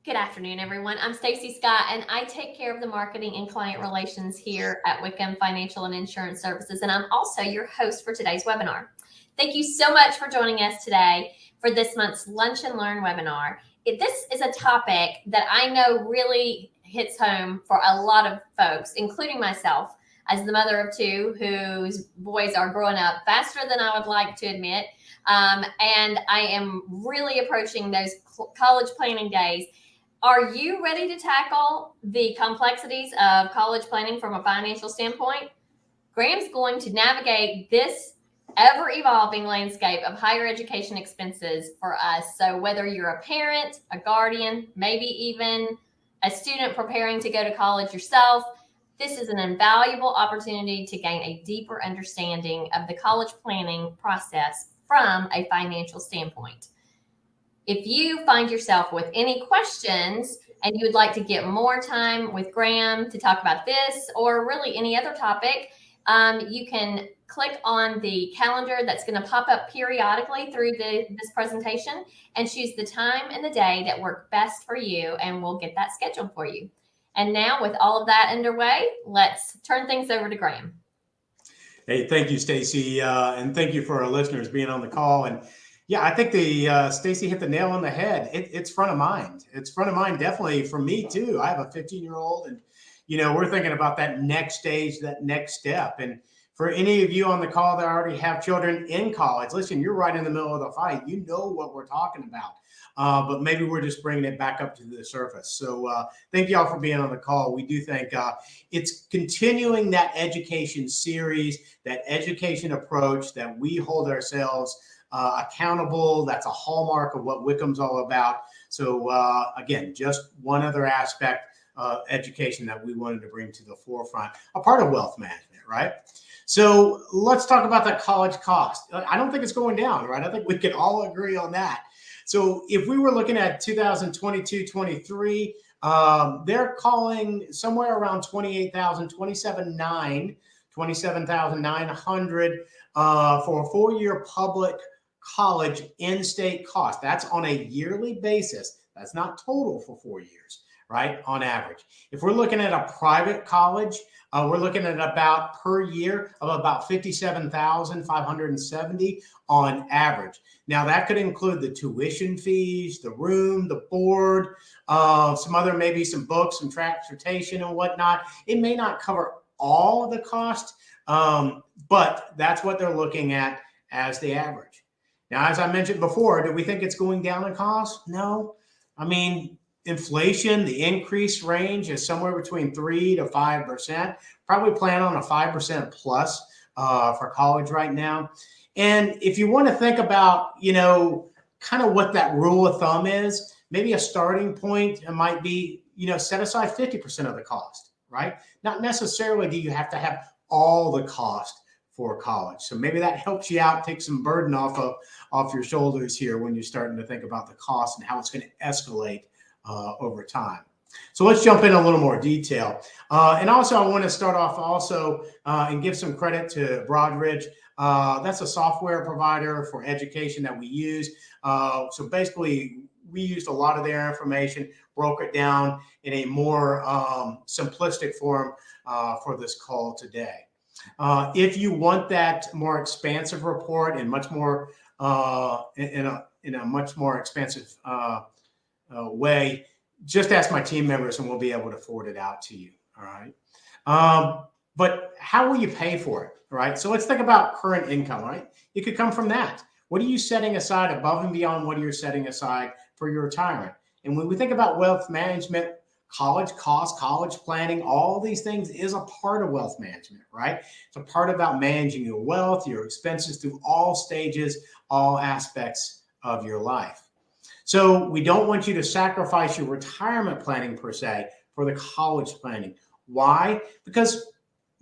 Good afternoon, everyone. I'm Stacy Scott, and I take care of the marketing and client relations here at Wickham Financial and Insurance Services, and I'm also your host for today's webinar. Thank you so much for joining us today for this month's Lunch and Learn webinar. This is a topic that I know really hits home for a lot of folks, including myself, as the mother of two whose boys are growing up faster than I would like to admit. And I am really approaching those college planning days. Are you ready to tackle the complexities of college planning from a financial standpoint? Graham's going to navigate this ever-evolving landscape of higher education expenses for us. So whether you're a parent, a guardian, maybe even a student preparing to go to college yourself, this is an invaluable opportunity to gain a deeper understanding of the college planning process from a financial standpoint. If you find yourself with any questions and you would like to get more time with Graham to talk about this or really any other topic, you can click on the calendar that's going to pop up periodically through this presentation and choose the time and the day that work best for you, and we'll get that scheduled for you. And now, with all of that underway, let's turn things over to Graham. Hey, thank you, Stacy, and thank you for our listeners being on the call. And yeah, I think Stacy hit the nail on the head. It's front of mind. It's front of mind definitely for me too. I have a 15-year-old, and we're thinking about that next stage, that next step. And for any of you on the call that already have children in college, listen, you're right in the middle of the fight. You know what we're talking about. But maybe we're just bringing it back up to the surface. So thank you all for being on the call. We do think it's continuing that education series, that education approach that we hold ourselves accountable. That's a hallmark of what Wickham's all about. So again, just one other aspect of education that we wanted to bring to the forefront, a part of wealth management, right? So let's talk about the college cost. I don't think it's going down, right? I think we can all agree on that. So if we were looking at 2022-23, they're calling somewhere around $27,900 for a 4-year public college in-state cost. That's on a yearly basis. That's not total for 4 years, right? On average. If we're looking at a private college, we're looking at about per year of about $57,570 on average. Now that could include the tuition fees, the room, the board, maybe some books, some transportation and whatnot. It may not cover all of the cost, but that's what they're looking at as the average. Now, as I mentioned before, do we think it's going down in cost? No. I mean, inflation, the increase range is somewhere between 3 to 5%. Probably plan on a 5% plus for college right now. And if you want to think about, kind of what that rule of thumb is, maybe a starting point might be, set aside 50% of the cost, right? Not necessarily do you have to have all the cost for college. So maybe that helps you out, take some burden off your shoulders here when you're starting to think about the cost and how it's going to escalate over time. So let's jump in a little more detail. And also I want to start off and give some credit to Broadridge. That's a software provider for education that we use. So basically we used a lot of their information, broke it down in a more simplistic form for this call today. If you want that more expansive report and much more in a much more expansive way, just ask my team members and we'll be able to forward it out to you. All right. But how will you pay for it? Right. So let's think about current income, right? It could come from that. What are you setting aside above and beyond what you're setting aside for your retirement? And when we think about wealth management, college costs, college planning, all these things is a part of wealth management, right? It's a part about managing your wealth, your expenses through all stages, all aspects of your life. So we don't want you to sacrifice your retirement planning per se for the college planning. Why? Because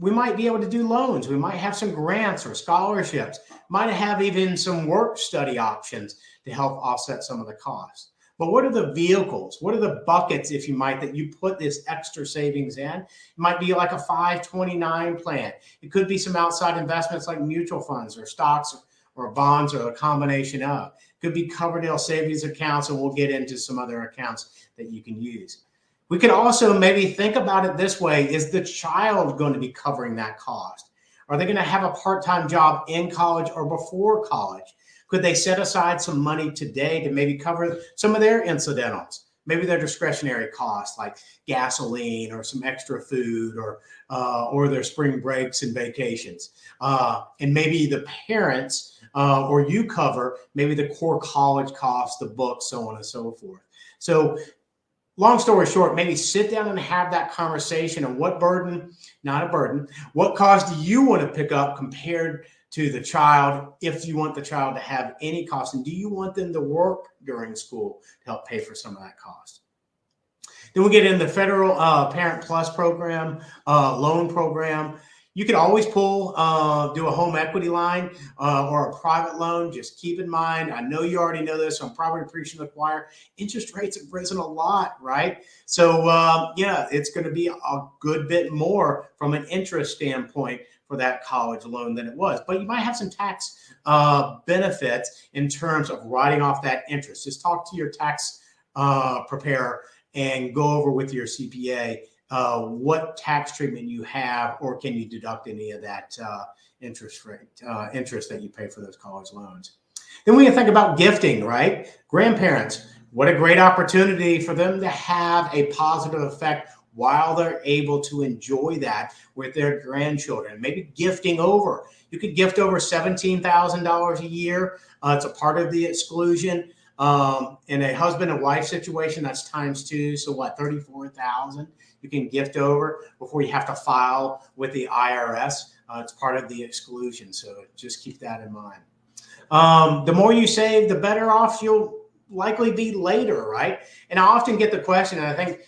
we might be able to do loans. We might have some grants or scholarships, might have even some work study options to help offset some of the costs. But what are the vehicles? What are the buckets, if you might, that you put this extra savings in? It might be like a 529 plan. It could be some outside investments like mutual funds or stocks or bonds or a combination of. could be Coverdell savings accounts, and we'll get into some other accounts that you can use. We could also maybe think about it this way. Is the child going to be covering that cost? Are they going to have a part-time job in college or before college? Could they set aside some money today to maybe cover some of their incidentals? Maybe their discretionary costs like gasoline or some extra food or their spring breaks and vacations. And maybe the parents or you cover maybe the core college costs, the books, so on and so forth. So long story short, maybe sit down and have that conversation on what burden, not a burden, what cost do you want to pick up compared to the child, if you want the child to have any cost, and do you want them to work during school to help pay for some of that cost? Then we get in the federal Parent Plus program, loan program. You could always pull, do a home equity line or a private loan. Just keep in mind, I know you already know this, I'm probably preaching to the choir, interest rates have risen a lot, right? So yeah, it's going to be a good bit more from an interest standpoint for that college loan than it was. But you might have some tax benefits in terms of writing off that interest. Just talk to your tax preparer and go over with your CPA what tax treatment you have, or can you deduct any of that interest that you pay for those college loans. Then we can think about gifting, right? Grandparents, what a great opportunity for them to have a positive effect while they're able to enjoy that with their grandchildren. Maybe gifting over. You could gift over $17,000 a year. It's a part of the exclusion. In a husband and wife situation, that's ×2. So what, 34,000 you can gift over before you have to file with the IRS. It's part of the exclusion. So just keep that in mind. The more you save, the better off you'll likely be later, right? And I often get the question, and I think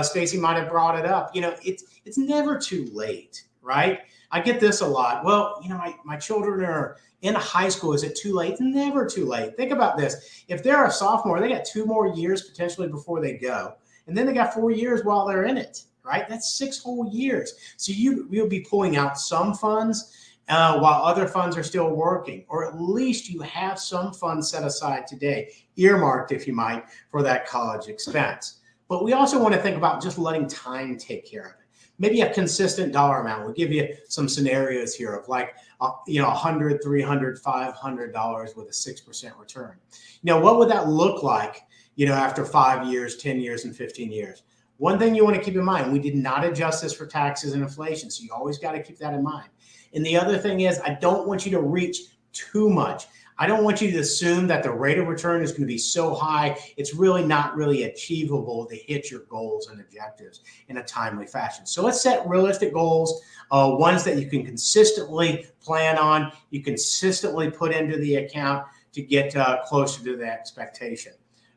Stacy might have brought it up, it's never too late, right? I get this a lot. Well, my children are in high school. Is it too late? It's never too late. Think about this. If they're a sophomore, they got 2 more years potentially before they go. And then they got 4 years while they're in it, right? That's 6 whole years. So you'll be pulling out some funds while other funds are still working, or at least you have some funds set aside today, earmarked, if you might, for that college expense. But we also want to think about just letting time take care of it. Maybe a consistent dollar amount. We'll give you some scenarios here of like, $100, $300, $500 with a 6% return. What would that look like, after 5 years, 10 years, and 15 years? One thing you want to keep in mind, we did not adjust this for taxes and inflation. So you always got to keep that in mind. And the other thing is, I don't want you to reach too much. I don't want you to assume that the rate of return is going to be so high, it's really not really achievable to hit your goals and objectives in a timely fashion. So let's set realistic goals, ones that you can consistently plan on, you consistently put into the account to get closer to the expectation.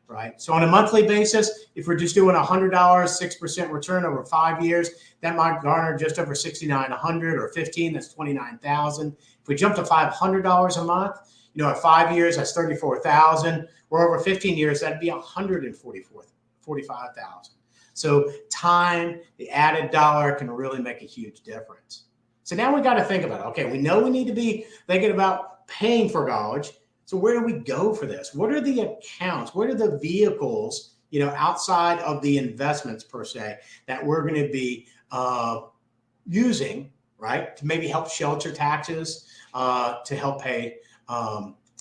Right. So on a monthly basis, if we're just doing $100, 6% return over 5 years, that might garner just over $6,900, or 15, that's $29,000. If we jump to $500 a month, at 5 years, that's $34,000. Or over 15 years, that'd be $145,000. So time, the added dollar can really make a huge difference. So now we got to think about it. Okay, we know we need to be thinking about paying for college. So where do we go for this? What are the accounts? What are the vehicles, outside of the investments per se, that we're going to be using, right, to maybe help shelter taxes, to help pay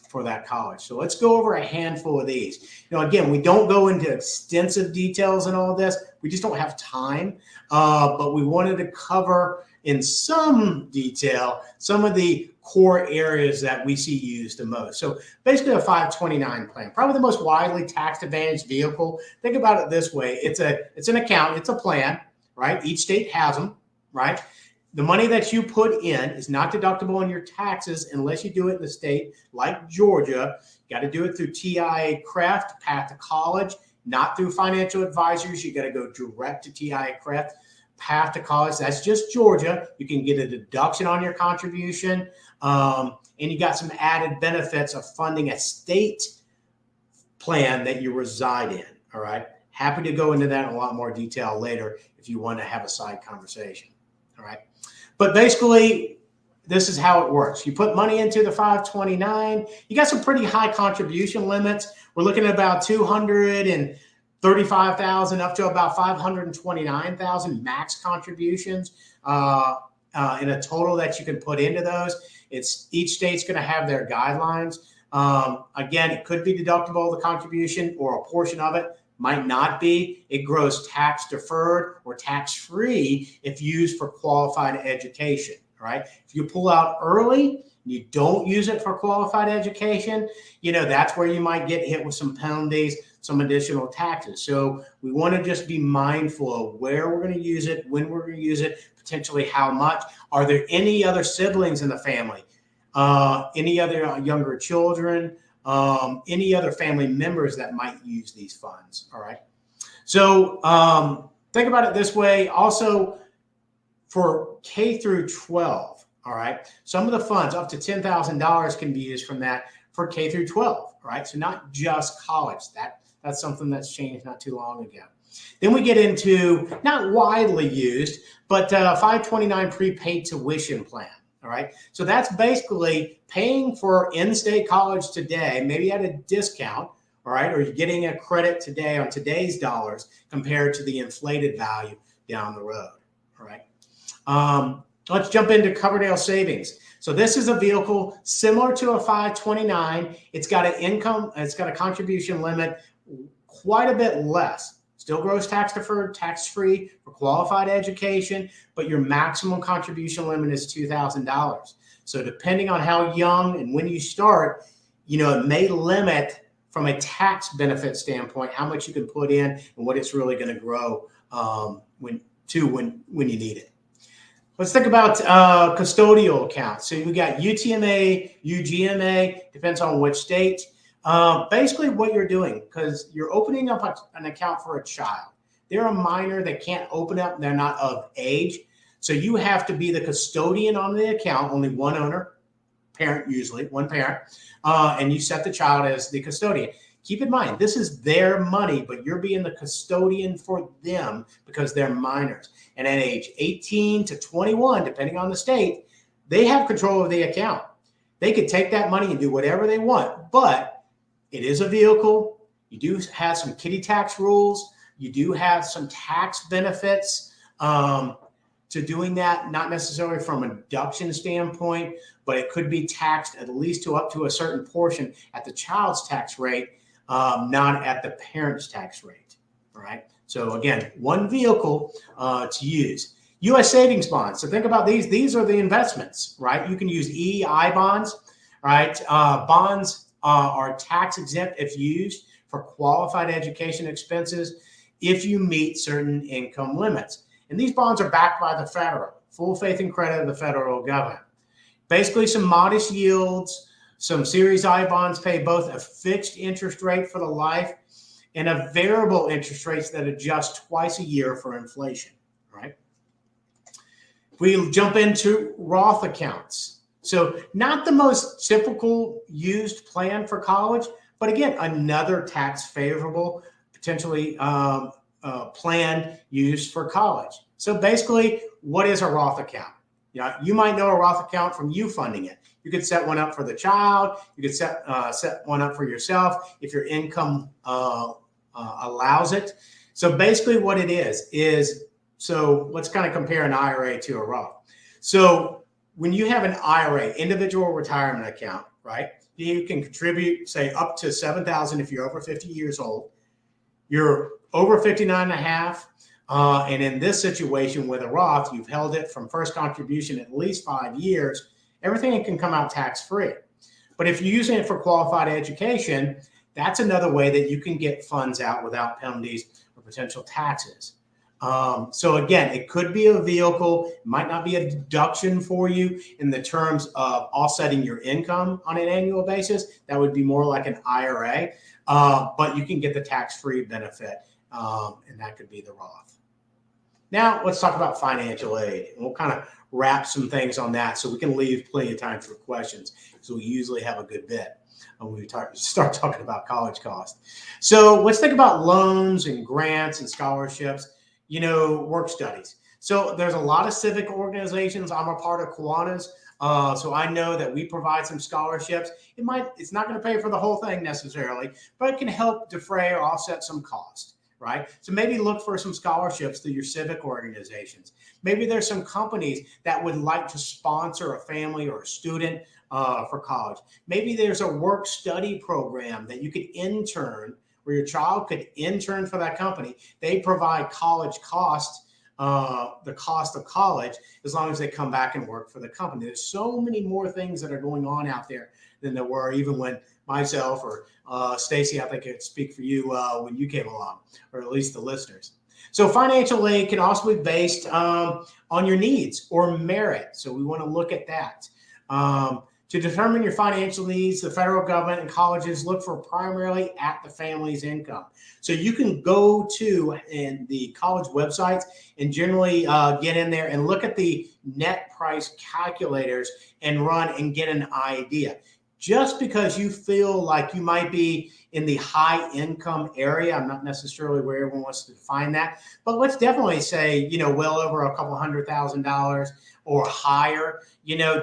for that college? So let's go over a handful of these. Again, we don't go into extensive details in all this. We just don't have time, but we wanted to cover in some detail some of the core areas that we see used the most. So basically a 529 plan, probably the most widely tax advantaged vehicle. Think about it this way. It's an account, it's a plan, right? Each state has them, right? The money that you put in is not deductible on your taxes unless you do it in the state like Georgia. You got to do it through TIA Craft, Path to College, not through financial advisors. You got to go direct to TIA Craft, Path to College. That's just Georgia. You can get a deduction on your contribution. And you got some added benefits of funding a state plan that you reside in. All right. Happy to go into that in a lot more detail later if you want to have a side conversation. All right. But basically, this is how it works. You put money into the 529. You got some pretty high contribution limits. We're looking at about 235,000 up to about 529,000 max contributions in a total that you can put into those. It's each state's going to have their guidelines. Again, it could be deductible, the contribution, or a portion of it. Might not be. It grows tax deferred or tax free if used for qualified education. Right? If you pull out early, you don't use it for qualified education, that's where you might get hit with some penalties, some additional taxes. So we want to just be mindful of where we're going to use it, when we're going to use it, potentially how much. Are there any other siblings in the family? Any other younger children? Any other family members that might use these funds? All right. So think about it this way. Also, for K through 12, all right, some of the funds up to $10,000 can be used from that for K through 12, all right? So not just college. That's something that's changed not too long ago. Then we get into not widely used, but 529 prepaid tuition plan, all right? So that's basically paying for in-state college today, maybe at a discount, all right, or you're getting a credit today on today's dollars compared to the inflated value down the road, all right? Let's jump into Coverdell Savings. So this is a vehicle similar to a 529. It's got an income, it's got a contribution limit quite a bit less. Still grows tax deferred, tax free for qualified education, but your maximum contribution limit is $2,000. So depending on how young and when you start, it may limit from a tax benefit standpoint how much you can put in and what it's really going to grow when you need it. Let's think about custodial accounts. So we got UTMA, UGMA, depends on which state. Basically what you're doing, because you're opening up an account for a child. They're a minor, they can't open up, they're not of age. So you have to be the custodian on the account, only one owner, parent usually, one parent, and you set the child as the custodian. Keep in mind, this is their money, but you're being the custodian for them because they're minors. And at age 18 to 21, depending on the state, they have control of the account. They could take that money and do whatever they want, but it is a vehicle. You do have some kiddie tax rules. You do have some tax benefits to doing that, not necessarily from a deduction standpoint, but it could be taxed at least to up to a certain portion at the child's tax rate, not at the parent's tax rate, all right? So again, one vehicle to use. U.S. savings bonds. So think about these. These are the investments, right? You can use EI bonds, right? Bonds are tax exempt if used for qualified education expenses if you meet certain income limits. And these bonds are backed by the federal, full faith and credit of the federal government. Basically some modest yields. Some Series I bonds pay both a fixed interest rate for the life and a variable interest rates that adjust twice a year for inflation, right? We jump into Roth accounts. So not the most typical used plan for college, but again, another tax favorable, potentially plan used for college. So basically, what is a Roth account? You might know a Roth account from you funding it. You could set one up for the child. You could set one up for yourself if your income allows it. So basically what it is, so let's kind of compare an IRA to a Roth. So when you have an IRA, individual retirement account, right? You can contribute, say, up to $7,000 if you're over 50 years old. You're over 59 and a half. And in this situation with a Roth, you've held it from first contribution at least 5 years. Everything can come out tax-free. But if you're using it for qualified education, that's another way that you can get funds out without penalties or potential taxes. So again, it could be a vehicle, it might not be a deduction for you in the terms of offsetting your income on an annual basis. That would be more like an IRA, but you can get the tax-free benefit, and that could be the Roth. Now, let's talk about financial aid. And we'll kind of wrap some things on that so we can leave plenty of time for questions, because we usually have a good bit when we start talking about college costs. So let's think about loans and grants and scholarships, work studies. So there's a lot of civic organizations. I'm a part of Kiwanis. So I know that we provide some scholarships. It's not going to pay for the whole thing necessarily, but it can help defray or offset some cost, right? So maybe look for some scholarships through your civic organizations. Maybe there's some companies that would like to sponsor a family or a student for college. Maybe there's a work study program that you could intern, where your child could intern for that company. They provide college costs, the cost of college, as long as they come back and work for the company. There's so many more things that are going on out there than there were even when myself or Stacy, I think I could speak for you when you came along, or at least the listeners. So financial aid can also be based on your needs or merit. So we want to look at that. To determine your financial needs, the federal government and colleges look for primarily at the family's income. So you can go to the college websites and generally get in there and look at the net price calculators and run and get an idea. Just because you feel like you might be in the high income area, I'm not necessarily where everyone wants to define that, but let's definitely say, well over a couple $100,000 or higher,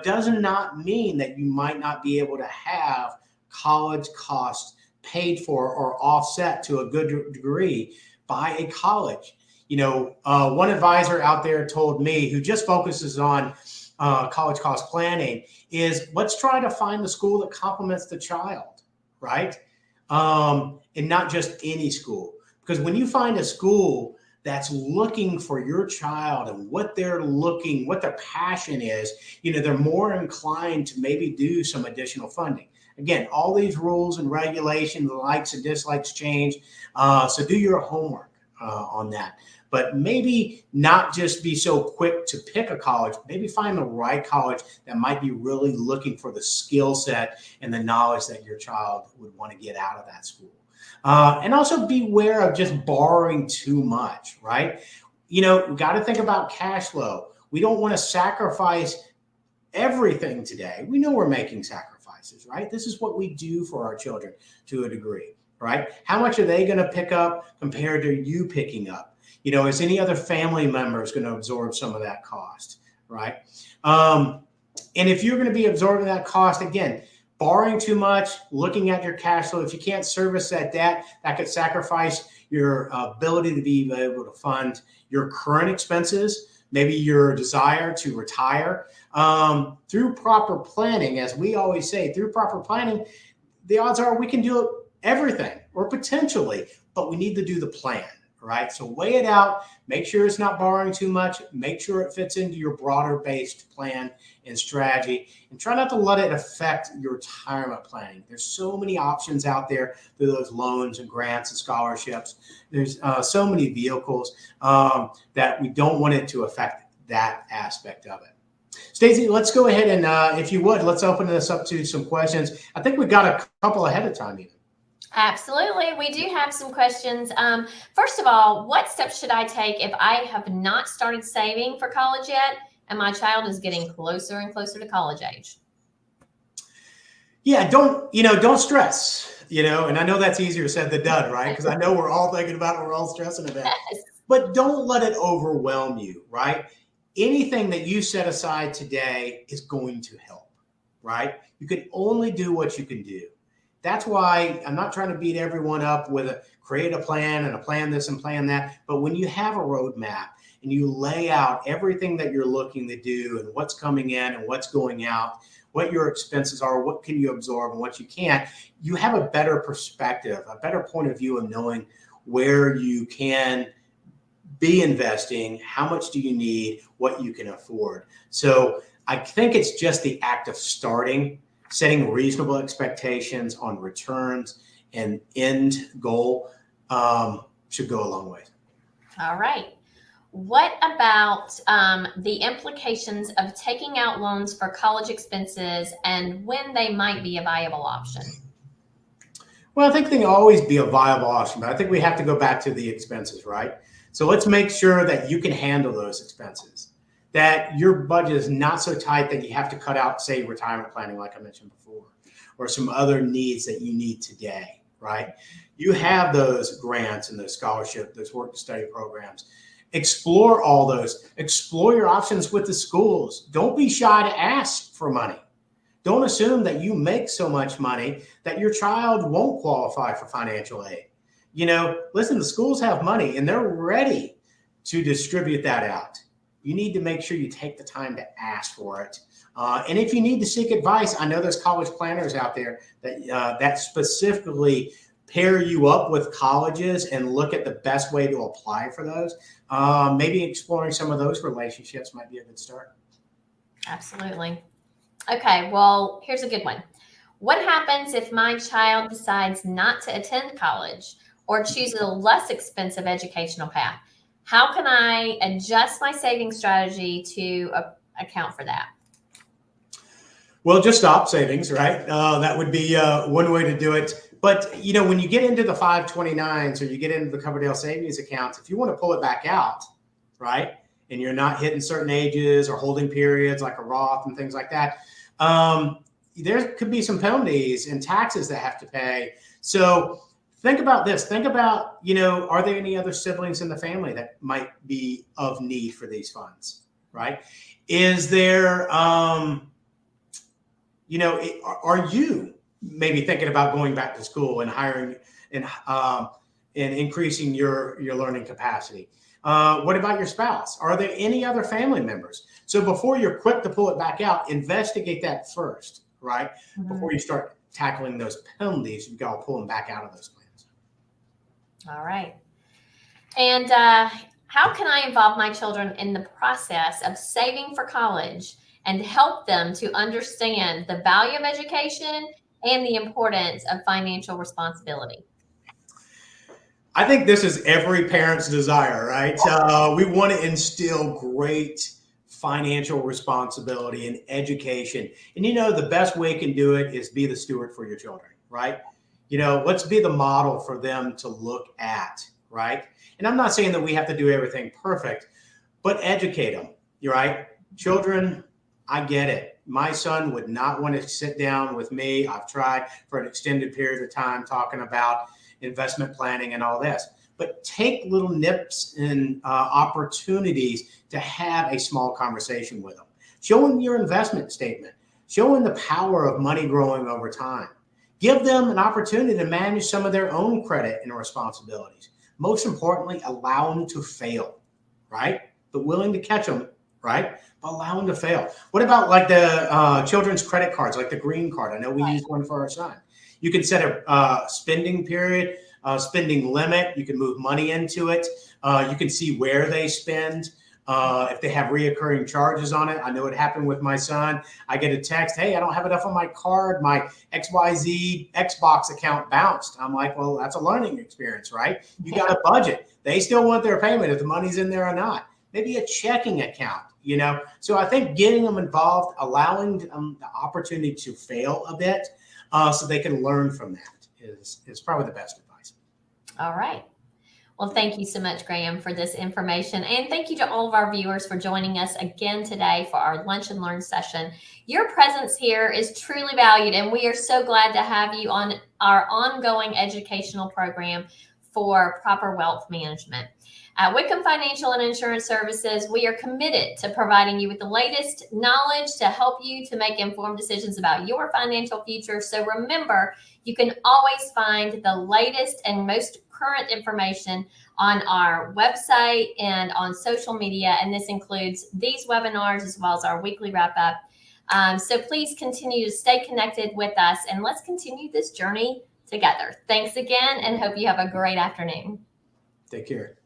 does not mean that you might not be able to have college costs paid for or offset to a good degree by a college. One advisor out there told me, who just focuses on college cost planning, is let's try to find the school that complements the child, right? And not just any school. Because when you find a school that's looking for your child and what their passion is, they're more inclined to maybe do some additional funding. Again, all these rules and regulations, the likes and dislikes change. So do your homework on that. But maybe not just be so quick to pick a college, maybe find the right college that might be really looking for the skill set and the knowledge that your child would want to get out of that school. And also beware of just borrowing too much, right? We got to think about cash flow. We don't want to sacrifice everything today. We know we're making sacrifices, right? This is what we do for our children to a degree, right? How much are they going to pick up compared to you picking up? Is any other family members going to absorb some of that cost, right? And if you're going to be absorbing that cost, again, borrowing too much, looking at your cash flow, if you can't service that debt, that could sacrifice your ability to be able to fund your current expenses, maybe your desire to retire. Through proper planning, as we always say, through proper planning, the odds are we can do everything, or potentially, but we need to do the plan. Right? So weigh it out, make sure it's not borrowing too much, make sure it fits into your broader based plan and strategy, and try not to let it affect your retirement planning. There's so many options out there through those loans and grants and scholarships. There's so many vehicles that we don't want it to affect that aspect of it. Stacey, let's go ahead and if you would, let's open this up to some questions. I think we got a couple ahead of time even. Absolutely. We do have some questions. First of all, what steps should I take if I have not started saving for college yet and my child is getting closer and closer to college age? Yeah, don't stress, and I know that's easier said than done, right? Because I know we're all thinking about it, we're all stressing about it. Yes. But don't let it overwhelm you, right? Anything that you set aside today is going to help, right? You can only do what you can do. That's why I'm not trying to beat everyone up with create a plan and a plan this and plan that. But when you have a roadmap and you lay out everything that you're looking to do and what's coming in and what's going out, what your expenses are, what can you absorb and what you can't, you have a better perspective, a better point of view of knowing where you can be investing, how much do you need, what you can afford. So I think it's just the act of starting, setting reasonable expectations on returns and end goal should go a long way. All right. What about the implications of taking out loans for college expenses and when they might be a viable option? Well, I think they can always be a viable option, but I think we have to go back to the expenses, right? So let's make sure that you can handle those expenses, that your budget is not so tight that you have to cut out, say, retirement planning, like I mentioned before, or some other needs that you need today, right? You have those grants and those scholarships, those work to study programs. Explore all those. Explore your options with the schools. Don't be shy to ask for money. Don't assume that you make so much money that your child won't qualify for financial aid. Listen, the schools have money and they're ready to distribute that out. You need to make sure you take the time to ask for it. And if you need to seek advice, I know there's college planners out there that specifically pair you up with colleges and look at the best way to apply for those. Maybe exploring some of those relationships might be a good start. Absolutely. Okay, well, here's a good one. What happens if my child decides not to attend college or chooses a less expensive educational path? How can I adjust my saving strategy to account for that? Well, just stop savings, right? That would be one way to do it. But, when you get into the 529s or you get into the Coverdale savings accounts, if you want to pull it back out, right, and you're not hitting certain ages or holding periods like a Roth and things like that, there could be some penalties and taxes that have to pay. So think about this. Think about, are there any other siblings in the family that might be of need for these funds, right? Is there, are you maybe thinking about going back to school and hiring and increasing your learning capacity? What about your spouse? Are there any other family members? So before you're quick to pull it back out, investigate that first, right? Mm-hmm. Before you start tackling those penalties, you've got to pull them back out of those plans. All right. And how can I involve my children in the process of saving for college and help them to understand the value of education and the importance of financial responsibility? I think this is every parent's desire, right? We want to instill great financial responsibility and education. And, the best way you can do it is be the steward for your children, right? Let's be the model for them to look at, right? And I'm not saying that we have to do everything perfect, but educate them, right? Children, I get it. My son would not want to sit down with me. I've tried for an extended period of time talking about investment planning and all this, but take little nips and opportunities to have a small conversation with them. Show them your investment statement. Show them the power of money growing over time. Give them an opportunity to manage some of their own credit and responsibilities. Most importantly, allow them to fail, right? But willing to catch them, right? But allow them to fail. What about like the children's credit cards, like the green card? I know we used one for our son. You can set a spending period, spending limit. You can move money into it. You can see where they spend. If they have reoccurring charges on it. I know it happened with my son. I get a text, hey, I don't have enough on my card. My XYZ Xbox account bounced. I'm like, well, that's a learning experience, right? You got a budget. They still want their payment if the money's in there or not. Maybe a checking account, So I think getting them involved, allowing them the opportunity to fail a bit so they can learn from that is probably the best advice. All right. Well, thank you so much, Graham, for this information. And thank you to all of our viewers for joining us again today for our Lunch and Learn session. Your presence here is truly valued, and we are so glad to have you on our ongoing educational program for proper wealth management. At Wickham Financial and Insurance Services, we are committed to providing you with the latest knowledge to help you to make informed decisions about your financial future. So remember, you can always find the latest and most current information on our website and on social media. And this includes these webinars as well as our weekly wrap up. So please continue to stay connected with us and let's continue this journey together. Thanks again and hope you have a great afternoon. Take care.